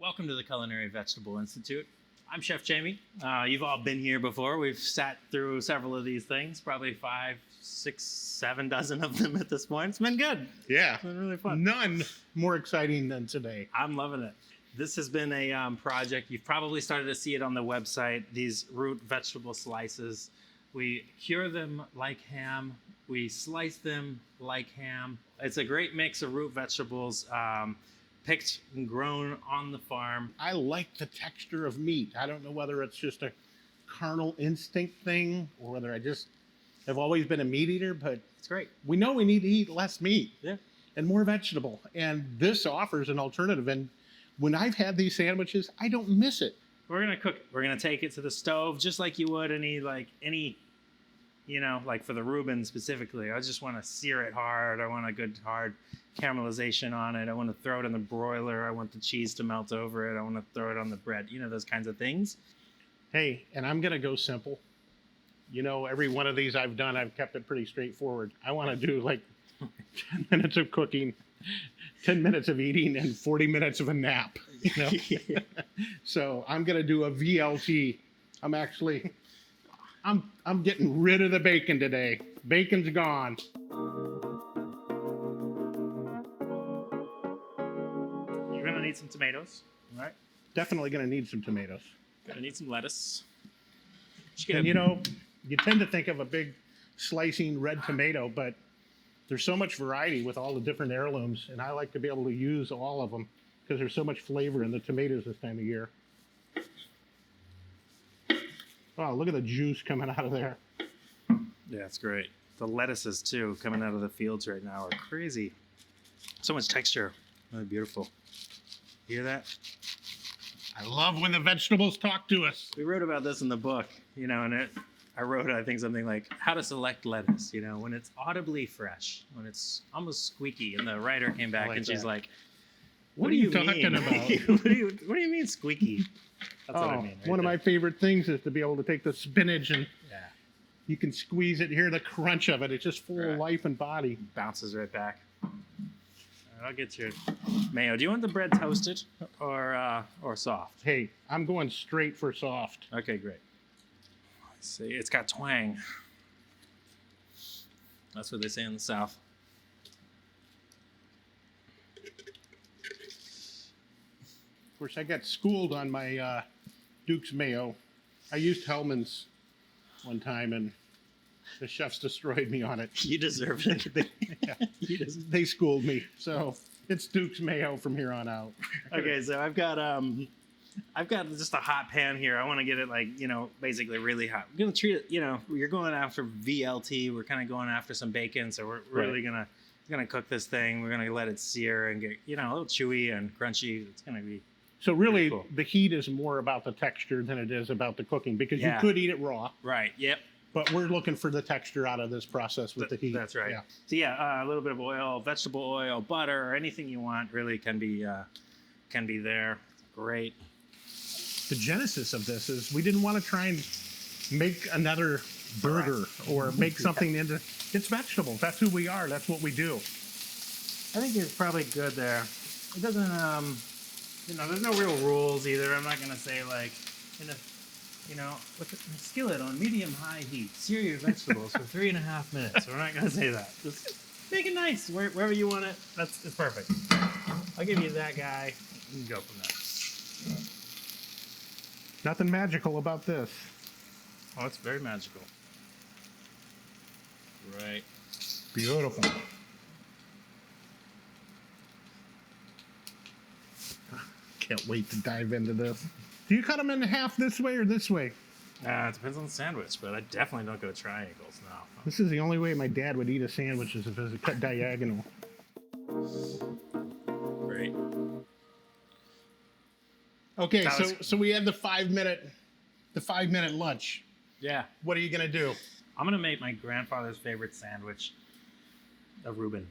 Welcome to the Culinary Vegetable Institute. I'm Chef Jamie. You've all been here before. We've sat through several of these things, probably 5, 6, 7 dozen of them at this point. It's been good. Yeah. It's been really fun. None more exciting than today. I'm loving it. This has been a project. You've probably started to see it on the website, these root vegetable slices. We cure them like ham. We slice them like ham. It's a great mix of root vegetables, picked and grown on the farm. I like the texture of meat. I don't know whether it's just a carnal instinct thing or whether I just have always been a meat eater, but It's great. we know we need to eat less meat Yeah. and more vegetable. And this offers an alternative. And when I've had these sandwiches, I don't miss it. We're gonna cook it. We're gonna take it to the stove just like you would any, like for the Reuben specifically. I just want to sear it hard. I want a good hard caramelization on it. I want to throw it in the broiler. I want the cheese to melt over it. I want to throw it on the bread. Those kinds of things. Hey, and I'm going to go simple. Every one of these I've done, I've kept it pretty straightforward. I want to do like 10 minutes of cooking, 10 minutes of eating, and 40 minutes of a nap. So I'm going to do a VLT. I'm getting rid of the bacon today. Bacon's gone. You're gonna need some tomatoes, all right? Definitely going to need some tomatoes. Gonna need some lettuce. And you tend to think of a big slicing red tomato, but there's so much variety with all the different heirlooms, and I like to be able to use all of them because there's so much flavor in the tomatoes this time of year. Wow, look at the juice coming out of there. Yeah, it's great. The lettuces too, coming out of the fields right now, are crazy. So much texture. Really beautiful. Hear that? I love when the vegetables talk to us. We wrote about this in the book, and I wrote, I think, something like how to select lettuce, when it's audibly fresh, when it's almost squeaky. And the writer came back and she's like, what are you talking about? what do you mean squeaky? That's what I mean. One of my favorite things is to be able to take the spinach and Yeah. you can squeeze it, hear the crunch of it. It's just full of life and body. Bounces right back. All right, I'll get your mayo. Do you want the bread toasted or soft? Hey, I'm going straight for soft. Okay, great. Let's see, it's got twang. That's what they say in the South. Of course, I got schooled on my Duke's mayo. I used Hellman's one time, and the chefs destroyed me on it. You deserve it. Yeah. They schooled me, so it's Duke's mayo from here on out. Okay, so I've got just a hot pan here. I want to get it basically really hot. We're gonna treat it. You're going after VLT. We're kind of going after some bacon, so we're really gonna cook this thing. We're gonna let it sear and get a little chewy and crunchy. It's gonna be. So really, cool. The heat is more about the texture than it is about the cooking, because you could eat it raw. Right. Yep. But we're looking for the texture out of this process with the heat. That's right. Yeah. So a little bit of oil, vegetable oil, butter, or anything you want really can be there. Great. The genesis of this is we didn't want to try and make another burger or make something into. It's vegetables. That's who we are. That's what we do. I think it's probably good there. It doesn't, there's no real rules either. I'm not going to say with a skillet on medium-high heat, sear your vegetables for 3.5 minutes. We're not going to say that. Just make it nice. Wherever you want it, it's perfect. I'll give you that guy. You can go from there. Nothing magical about this. Oh, it's very magical. Right. Beautiful. Can't wait to dive into this. Do you cut them in half this way or this way? It depends on the sandwich, but I definitely don't go triangles now. This is the only way my dad would eat a sandwich, is if it was cut diagonal. Great. Okay, so we had the 5-minute lunch. Yeah. What are you gonna do? I'm gonna make my grandfather's favorite sandwich, a Reuben.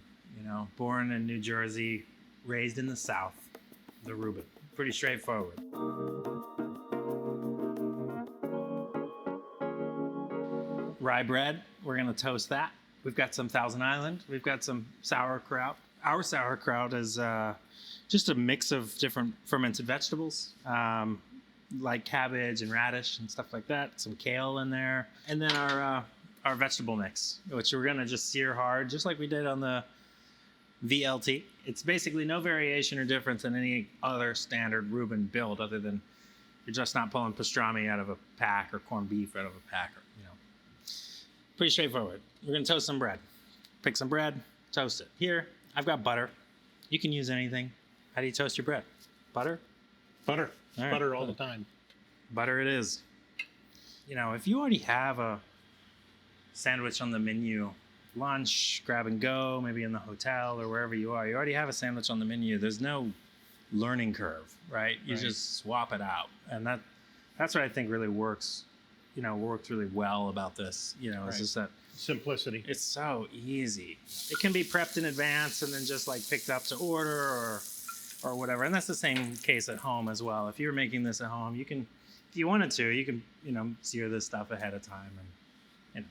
Born in New Jersey, raised in the South, the Reuben. Pretty straightforward. Rye bread, we're gonna toast that. We've got some Thousand Island. We've got some sauerkraut. Our sauerkraut is just a mix of different fermented vegetables, like cabbage and radish and stuff like that. Some kale in there, and then our vegetable mix, which we're gonna just sear hard, just like we did on the VLT. It's basically no variation or difference in any other standard Reuben build, other than you're just not pulling pastrami out of a pack or corned beef out of a pack. Or, pretty straightforward. We're gonna toast some bread. Pick some bread, toast it. Here, I've got butter. You can use anything. How do you toast your bread? Butter? Butter. All right, Butter all the time. Butter it is. If you already have a sandwich on the menu, lunch, grab and go, maybe in the hotel or wherever you are, you already have a sandwich on the menu. There's no learning curve, right? You just swap it out. And that's what I think really works really well about this. It's just that simplicity. It's so easy. It can be prepped in advance and then just like picked up to order or whatever. And that's the same case at home as well. If you're making this at home, you can, if you wanted to, you can, sear this stuff ahead of time. And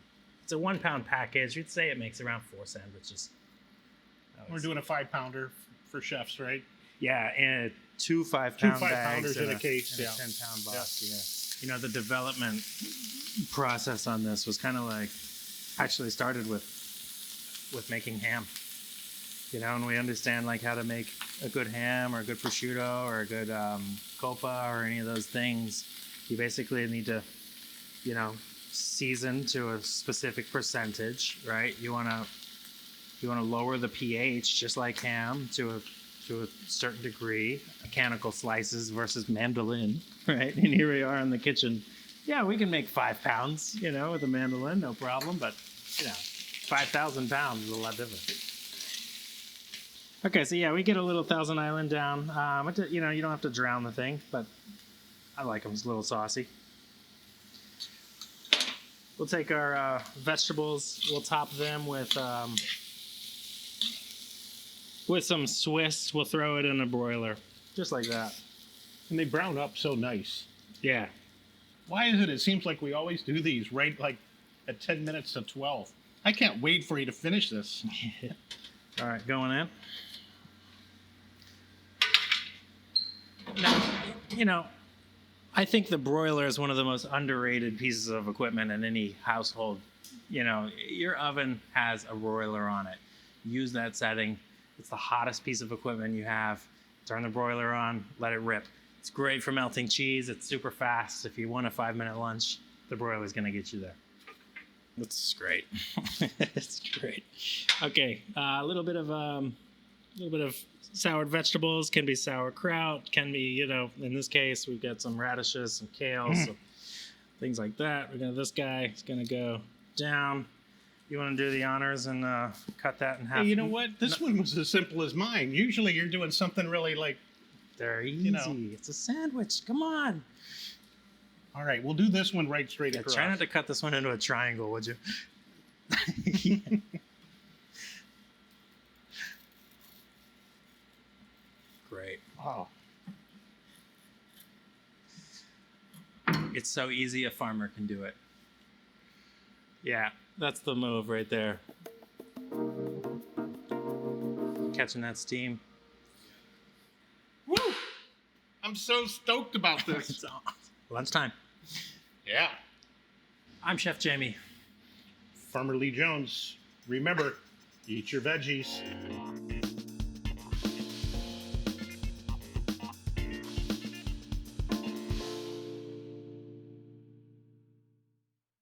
it's a 1 pound package. You'd say it makes around 4 sandwiches. We're doing a 5-pounder for chefs, right? Yeah, and 2 5-pound bags in a case, and a 10-pound box. Yeah. The development process on this was kind of like actually started with making ham. And we understand like how to make a good ham or a good prosciutto or a good coppa or any of those things. You basically need to, season to a specific percentage, right? You want to lower the pH just like ham to a certain degree. Mechanical slices versus mandolin, right? And here we are in the kitchen. Yeah, we can make 5 pounds, with a mandolin, no problem. But 5,000 pounds is a lot different. Okay, so yeah, we get a little Thousand Island down. You don't have to drown the thing, but I like them. It's a little saucy. We'll take our vegetables. We'll top them with some Swiss. We'll throw it in a broiler, just like that. And they brown up so nice. Yeah. Why is it? It seems like we always do these right like at 10 minutes to 12. I can't wait for you to finish this. All right, going in. Now, I think the broiler is one of the most underrated pieces of equipment in any household. Your oven has a broiler on it. Use that setting. It's the hottest piece of equipment you have. Turn the broiler on, let it rip. It's great for melting cheese. It's super fast. If you want a 5-minute lunch, the broiler is going to get you there. That's great. It's great. Okay, a little bit of soured vegetables. Can be sauerkraut. Can be, in this case, we've got some radishes, some kale, so things like that. This guy is going to go down. You want to do the honors and cut that in half? Hey, you know what? This one was as simple as mine. Usually you're doing something really like... They're easy. It's a sandwich. Come on. All right, we'll do this one right straight across. Try not to cut this one into a triangle, would you? Great. Wow. It's so easy, a farmer can do it. Yeah, that's the move right there. Catching that steam. Woo! I'm so stoked about this. It's lunchtime. Yeah. I'm Chef Jamie. Farmer Lee Jones. Remember, eat your veggies.